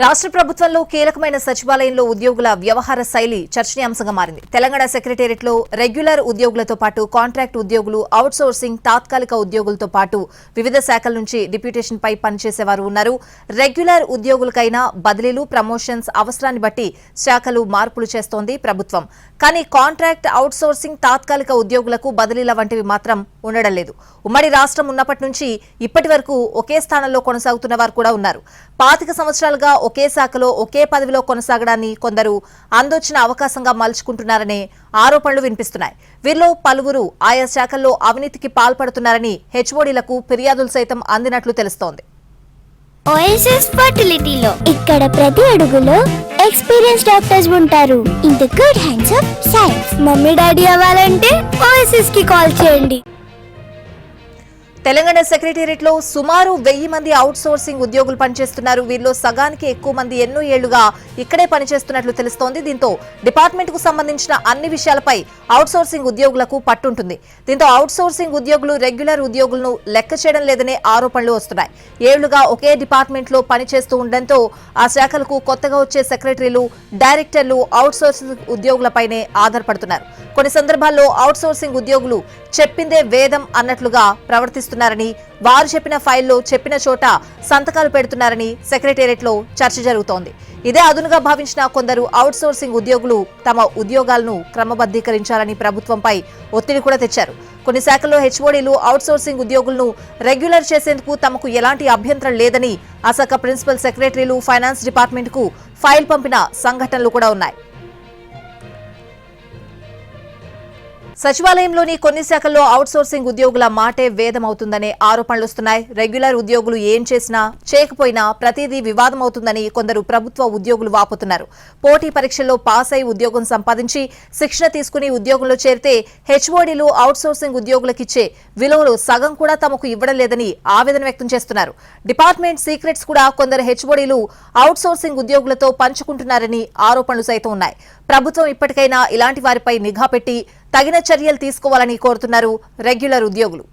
రాష్ట్ర ప్రభుత్వంలో కీలకమైన సచివాలయంలో ఉద్యోగుల వ్యవహార శైలి చర్చనీయాంశంగా మారింది. తెలంగాణ సెక్రటేరియట్లో రెగ్యులర్ ఉద్యోగులతో పాటు కాంట్రాక్ట్ ఉద్యోగులు, అవుట్సోర్సింగ్, తాత్కాలిక ఉద్యోగులతో పాటు వివిధ శాఖల నుంచి డిప్యూటేషన్ పై పనిచేసేవారు ఉన్నారు. రెగ్యులర్ ఉద్యోగులకైనా బదిలీలు, ప్రమోషన్స్ అవసరాన్ని బట్టి శాఖలు మార్పులు చేస్తోంది ప్రభుత్వం. కానీ కాంట్రాక్ట్, అవుట్సోర్సింగ్, తాత్కాలిక ఉద్యోగులకు బదిలీల వంటివి మాత్రం ఉండడం లేదు. ఉమ్మడి రాష్ట్రం ఉన్నప్పటి నుంచి ఇప్పటి వరకు ఒకే స్థానంలో కొనసాగుతున్న వారు కూడా ఉన్నారు. 25 సంవత్సరాలుగా ఒకే శాఖలో ఒకే పదవిలో కొనసాగడాన్ని కొందరు అందొచ్చిన అవకాశంగా మలుచుకుంటున్నారనే ఆరోపణలు వినిపిస్తున్నాయి. వీరిలో పలువురు ఆయా శాఖల్లో అవినీతికి పాల్పడుతున్నారని హెచ్ఓడీలకు ఫిర్యాదులు సైతం అందినట్లు తెలుస్తోంది. ఓఎస్ఎస్ ఫర్టిలిటీలో ఇక్కడ ప్రతి అడుగులో ఎక్స్పీరియన్స్ డాక్టర్స్ ఉంటారు. In the good hands of science. Mummy daddy అవ్వాలంటే ఓఎస్ఎస్ కి కాల్ చేయండి. తెలంగాణ సెక్రటేరియట్లో సుమారు 1000 మంది అవుట్సోర్సింగ్ ఉద్యోగులు పనిచేస్తున్నారు. వీరిలో సగానికి ఎక్కువ మంది ఎన్నో ఏళ్లుగా ఇక్కడే పనిచేస్తున్నట్లు తెలుస్తోంది. దీంతో డిపార్ట్మెంట్ కు సంబంధించిన అన్ని విషయాలపై అవుట్సోర్సింగ్ ఉద్యోగులకు పట్టుంటుంది. దీంతో అవుట్సోర్సింగ్ ఉద్యోగులు రెగ్యులర్ ఉద్యోగులను లెక్క చేయడం లేదనే ఆరోపణలు వస్తున్నాయి. ఏళ్లుగా ఒకే డిపార్ట్మెంట్ లో పనిచేస్తూ ఉండడంతో ఆ శాఖలకు కొత్తగా వచ్చే సెక్రటరీలు, డైరెక్టర్లు అవుట్సోర్సింగ్ ఉద్యోగులపైనే ఆధారపడుతున్నారు. కొన్ని సందర్భాల్లో అవుట్సోర్సింగ్ ఉద్యోగులు చెప్పిందే వేదం అన్నట్లుగా ప్రవర్తిస్తున్నారని, వారు చెప్పిన ఫైల్లో చెప్పిన చోట సంతకాలు పెడుతున్నారని సెక్రటేరియట్లో చర్చ జరుగుతోంది. ఇదే అదునుగా భావించిన కొందరు అవుట్సోర్సింగ్ ఉద్యోగులు తమ ఉద్యోగాలను క్రమబద్ధీకరించాలని ప్రభుత్వంపై ఒత్తిడి కూడా తెచ్చారు. కొన్ని శాఖల్లో హెచ్ఓడీలు అవుట్సోర్సింగ్ ఉద్యోగులను రెగ్యులర్ చేసేందుకు తమకు ఎలాంటి అభ్యంతరం లేదని ఆ శాఖ ప్రిన్సిపల్ సెక్రటరీలు ఫైనాన్స్ డిపార్ట్మెంట్కు ఫైల్ పంపిన సంఘటనలు కూడా ఉన్నాయి. సచివాలయంలోని కొన్ని శాఖల్లో అవుట్సోర్సింగ్ ఉద్యోగుల మాటే వేదమవుతుందనే ఆరోపణలు వస్తున్నాయి. రెగ్యులర్ ఉద్యోగులు ఏం చేసినా చేయకపోయినా ప్రతిదీ వివాదం అవుతుందని కొందరు ప్రభుత్వ ఉద్యోగులు వాపోతున్నారు. పోటీ పరీక్షల్లో పాస్ అయి ఉద్యోగం సంపాదించి శిక్షణ తీసుకుని ఉద్యోగంలో చేరితే హెచ్ఓడీలు అవుట్సోర్సింగ్ ఉద్యోగులకిచ్చే విలువలు సగం కూడా తమకు ఇవ్వడం లేదని ఆవేదన వ్యక్తం చేస్తున్నారు. డిపార్ట్మెంట్ సీక్రెట్స్ కూడా కొందరు హెచ్ఓడీలు అవుట్సోర్సింగ్ ఉద్యోగులతో పంచుకుంటున్నారని ఆరోపణలు సైతం ఉన్నాయి. ప్రభుత్వం ఇప్పటికైనా ఇలాంటి వారిపై నిఘా పెట్టి తగిన చర్యలు తీసుకోవాలని కోరుతున్నారు రెగ్యులర్ ఉద్యోగులు.